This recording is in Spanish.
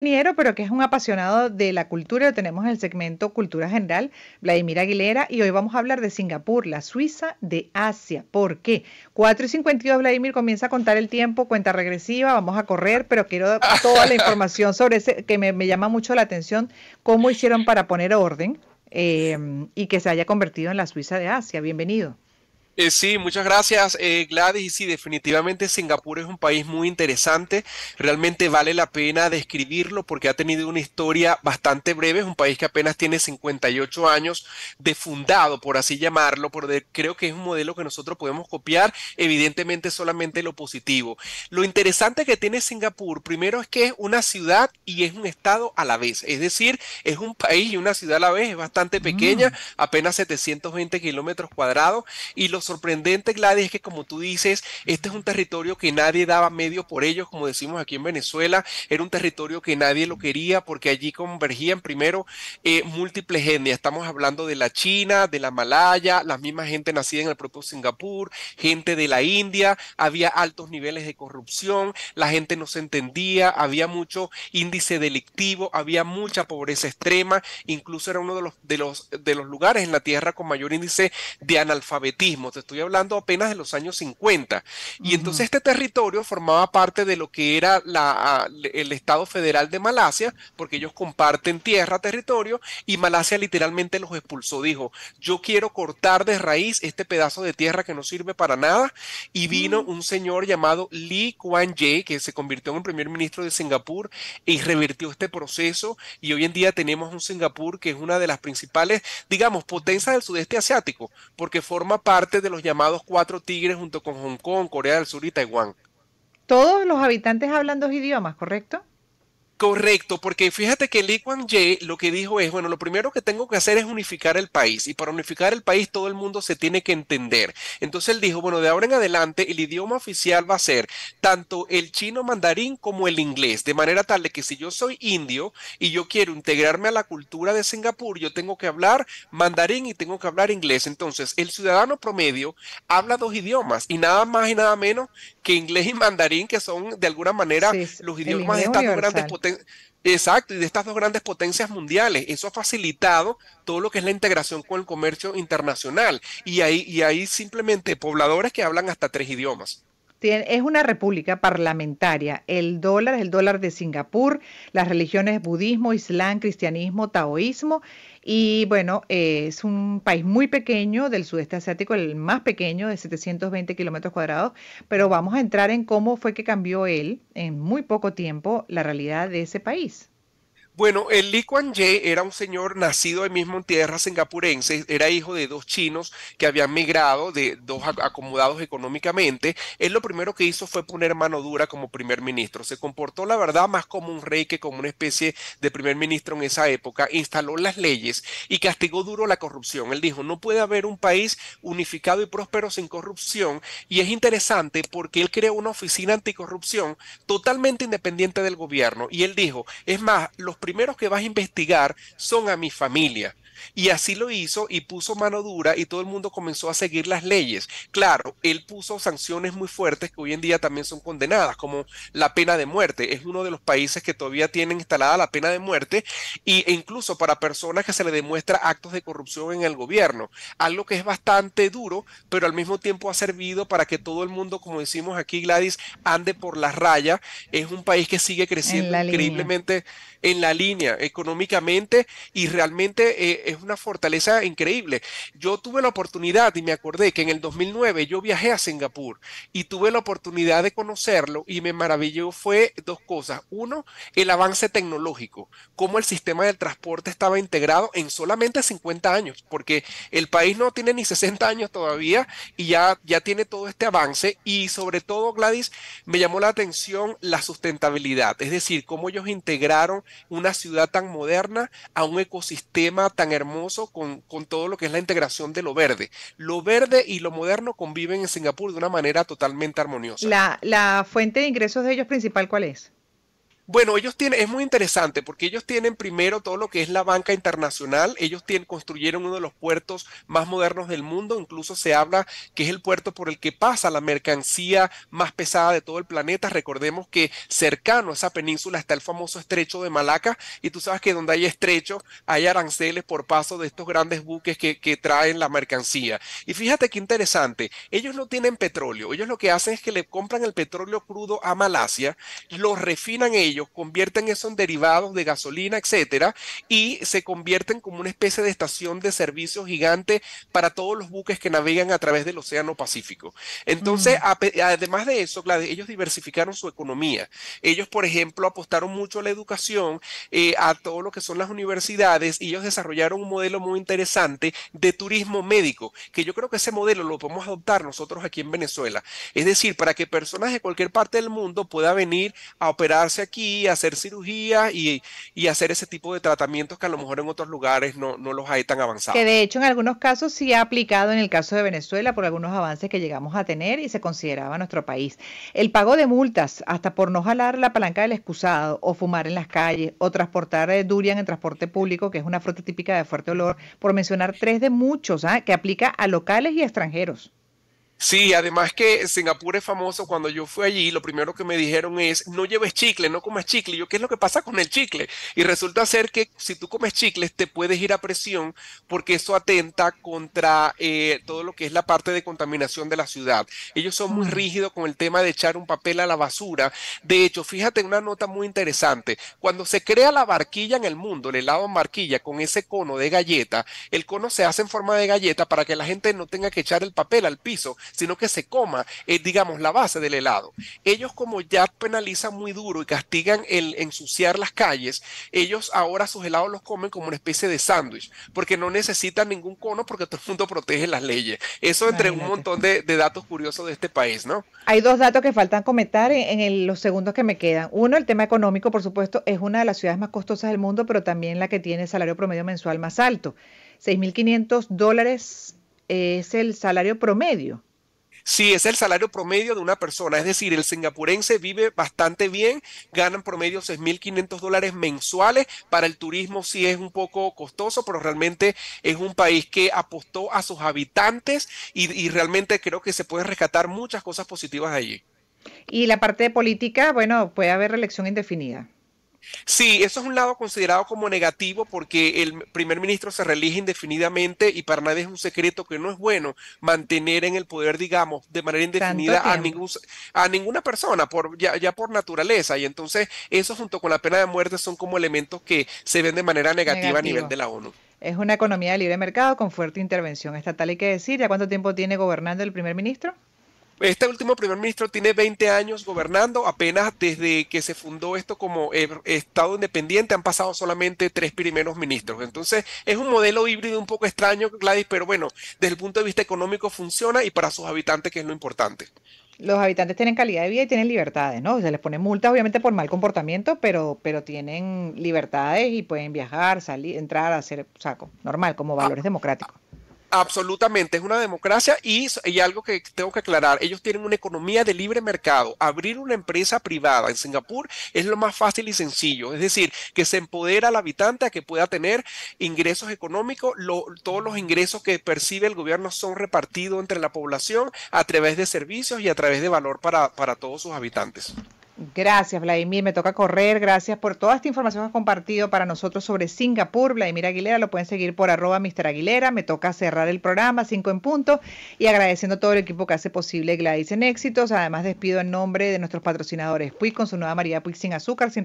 Ingeniero, pero que es un apasionado de la cultura. Lo tenemos en el segmento Cultura General, Vladimir Aguilera, y hoy vamos a hablar de Singapur, la Suiza de Asia. ¿Por qué? 4:52, Vladimir, comienza a contar el tiempo, cuenta regresiva, vamos a correr, pero quiero toda la información sobre ese, que me llama mucho la atención, cómo hicieron para poner orden y que se haya convertido en la Suiza de Asia. Bienvenido. Sí, muchas gracias, Gladys. Y sí, definitivamente Singapur es un país muy interesante. Realmente vale la pena describirlo porque ha tenido una historia bastante breve. Es un país que apenas tiene 58 años de fundado, por así llamarlo, creo que es un modelo que nosotros podemos copiar, evidentemente solamente lo positivo. Lo interesante que tiene Singapur, primero es que es una ciudad y es un estado a la vez. Es decir, es un país y una ciudad a la vez. Es bastante pequeña, Mm, apenas 720 kilómetros cuadrados. Y lo sorprendente, Gladys, es que como tú dices, este es un territorio que nadie daba medio por ellos, como decimos aquí en Venezuela. Era un territorio que nadie lo quería porque allí convergían primero múltiples etnias. Estamos hablando de la China, de la Malaya, la misma gente nacida en el propio Singapur, gente de la India. Había altos niveles de corrupción, la gente no se entendía, había mucho índice delictivo, había mucha pobreza extrema. Incluso era uno de los lugares en la tierra con mayor índice de analfabetismo. Te estoy hablando apenas de los años 50. Y entonces ujú. este territorio formaba parte de lo que era el Estado Federal de Malasia, porque ellos comparten tierra, territorio, y Malasia literalmente los expulsó. Dijo, yo quiero cortar de raíz este pedazo de tierra que no sirve para nada. Y vino Mm. un señor llamado Lee Kuan Yew, que se convirtió en el primer ministro de Singapur y revirtió este proceso. Y hoy en día tenemos un Singapur que es una de las principales, digamos, potencias del sudeste asiático porque forma parte de los llamados Cuatro Tigres junto con Hong Kong, Corea del Sur y Taiwán. Todos los habitantes hablan dos idiomas, ¿correcto? Correcto, porque fíjate que Lee Kuan Yew lo que dijo es, bueno, lo primero que tengo que hacer es unificar el país y para unificar el país todo el mundo se tiene que entender. Entonces él dijo, bueno, de ahora en adelante el idioma oficial va a ser tanto el chino mandarín como el inglés, de manera tal de que si yo soy indio y yo quiero integrarme a la cultura de Singapur, yo tengo que hablar mandarín y tengo que hablar inglés. Entonces el ciudadano promedio habla dos idiomas y nada más y nada menos que inglés y mandarín, que son de alguna manera Sí, es los el idiomas de inglés estas dos grandes universal. potencias. Exacto, y de estas dos grandes potencias mundiales. Eso ha facilitado todo lo que es la integración con el comercio internacional. Y hay simplemente pobladores que hablan hasta tres idiomas. Es una república parlamentaria. El dólar es el dólar de Singapur, las religiones budismo, islam, cristianismo, taoísmo. Y bueno, es un país muy pequeño del sudeste asiático, el más pequeño de 720 kilómetros cuadrados. Pero vamos a entrar en cómo fue que cambió él en muy poco tiempo la realidad de ese país. Bueno, el Lee Kuan Yew era un señor nacido ahí mismo en tierras singapurenses, era hijo de dos chinos que habían migrado, de dos acomodados económicamente. Él lo primero que hizo fue poner mano dura como primer ministro. Se comportó, la verdad, más como un rey que como una especie de primer ministro en esa época. Instaló las leyes y castigó duro la corrupción. Él dijo, no puede haber un país unificado y próspero sin corrupción. Y es interesante porque él creó una oficina anticorrupción totalmente independiente del gobierno. Y él dijo, es más, los primeros que vas a investigar son a mi familia. Y así lo hizo y puso mano dura y todo el mundo comenzó a seguir las leyes. Claro, él puso sanciones muy fuertes que hoy en día también son condenadas, como la pena de muerte. Es uno de los países que todavía tienen instalada la pena de muerte e incluso para personas que se le demuestra actos de corrupción en el gobierno. Algo que es bastante duro, pero al mismo tiempo ha servido para que todo el mundo, como decimos aquí, Gladys, ande por la raya. Es un país que sigue En creciendo la línea. increíblemente en la línea económicamente y realmente es una fortaleza increíble. Yo tuve la oportunidad y me acordé que en el 2009 yo viajé a Singapur y tuve la oportunidad de conocerlo y me maravilló fue dos cosas. Uno, el avance tecnológico, cómo el sistema del transporte estaba integrado en solamente 50 años, porque el país no tiene ni 60 años todavía y ya tiene todo este avance y sobre todo, Gladys, me llamó la atención la sustentabilidad, es decir, cómo ellos integraron una ciudad tan moderna a un ecosistema tan hermoso con todo lo que es la integración de lo verde. Lo verde y lo moderno conviven en Singapur de una manera totalmente armoniosa. La fuente de ingresos de ellos principal, ¿cuál es? Bueno, ellos tienen, es muy interesante porque ellos tienen primero todo lo que es la banca internacional. Ellos construyeron uno de los puertos más modernos del mundo. Incluso se habla que es el puerto por el que pasa la mercancía más pesada de todo el planeta. Recordemos que cercano a esa península está el famoso estrecho de Malaca. Y tú sabes que donde hay estrecho hay aranceles por paso de estos grandes buques que traen la mercancía. Y fíjate qué interesante. Ellos no tienen petróleo. Ellos lo que hacen es que le compran el petróleo crudo a Malasia, lo refinan ellos, convierten eso en derivados de gasolina, etcétera, y se convierten como una especie de estación de servicio gigante para todos los buques que navegan a través del Océano Pacífico. Entonces, Mm. además de eso, Gladys, ellos diversificaron su economía. Ellos, por ejemplo, apostaron mucho a la educación, a todo lo que son las universidades, y ellos desarrollaron un modelo muy interesante de turismo médico, que yo creo que ese modelo lo podemos adoptar nosotros aquí en Venezuela. Es decir, para que personas de cualquier parte del mundo puedan venir a operarse aquí, a hacer cirugía y hacer ese tipo de tratamientos que a lo mejor en otros lugares no los hay tan Que avanzados. de hecho en algunos casos sí ha aplicado en el caso de Venezuela por algunos avances que llegamos a tener y se consideraba nuestro país. El pago de multas, hasta por no jalar la palanca del excusado o fumar en las calles o transportar durian en transporte público, que es una fruta típica de fuerte olor, por mencionar tres de muchos, ¿ah? Que aplica a locales y extranjeros. Sí, además que Singapur es famoso. Cuando yo fui allí, lo primero que me dijeron es, no lleves chicle, no comas chicle. Y yo, ¿qué es lo que pasa con el chicle? Y resulta ser que si tú comes chicles, te puedes ir a presión porque eso atenta contra todo lo que es la parte de contaminación de la ciudad. Ellos son muy Mm. rígidos con el tema de echar un papel a la basura. De hecho, fíjate una nota muy interesante. Cuando se crea la barquilla en el mundo, el helado en barquilla con ese cono de galleta, el cono se hace en forma de galleta para que la gente no tenga que echar el papel al piso, sino que se coma, digamos, la base del helado. Ellos, como ya penalizan muy duro y castigan el ensuciar las calles, ellos ahora sus helados los comen como una especie de sándwich, porque no necesitan ningún cono porque todo el mundo protege las leyes. Eso entre un Imagínate. montón de datos curiosos de este país, ¿no? Hay dos datos que faltan comentar los segundos que me quedan. Uno, el tema económico, por supuesto, es una de las ciudades más costosas del mundo, pero también la que tiene el salario promedio mensual más alto. $6.500 es el salario promedio. Sí, es el salario promedio de una persona, es decir, el singapurense vive bastante bien, ganan promedio $6.500 mensuales. Para el turismo sí es un poco costoso, pero realmente es un país que apostó a sus habitantes y realmente creo que se pueden rescatar muchas cosas positivas de allí. Y la parte de política, bueno, puede haber reelección indefinida. Sí, eso es un lado considerado como negativo porque el primer ministro se reelige indefinidamente y para nadie es un secreto que no es bueno mantener en el poder, digamos, de manera Tanto indefinida tiempo. a ninguna persona, ya por naturaleza. Y entonces eso junto con la pena de muerte son como elementos que se ven de manera negativa a nivel Negativo. de la ONU. Es una economía de libre mercado con fuerte intervención estatal, hay que decir. ¿Ya cuánto tiempo tiene gobernando el primer ministro? Este último primer ministro tiene 20 años gobernando, apenas desde que se fundó esto como Estado independiente han pasado solamente tres primeros ministros. Entonces es un modelo híbrido un poco extraño, Gladys, pero bueno, desde el punto de vista económico funciona y para sus habitantes, que es lo importante. Los habitantes tienen calidad de vida y tienen libertades, ¿no? Se les pone multas obviamente por mal comportamiento, pero tienen libertades y pueden viajar, salir, entrar, hacer, o sea, normal, como valores democráticos. Absolutamente, es una democracia y algo que tengo que aclarar, ellos tienen una economía de libre mercado. Abrir una empresa privada en Singapur es lo más fácil y sencillo, es decir, que se empodera al habitante a que pueda tener ingresos económicos. Todos los ingresos que percibe el gobierno son repartidos entre la población a través de servicios y a través de valor para todos sus habitantes. Gracias, Vladimir. Me toca correr. Gracias por toda esta información que has compartido para nosotros sobre Singapur. Vladimir Aguilera, lo pueden seguir por @Mr. Aguilera. Me toca cerrar el programa, 5 en punto, y agradeciendo a todo el equipo que hace posible Gladys en Éxitos. Además, despido en nombre de nuestros patrocinadores Puig con su nueva María Puig sin azúcar, sin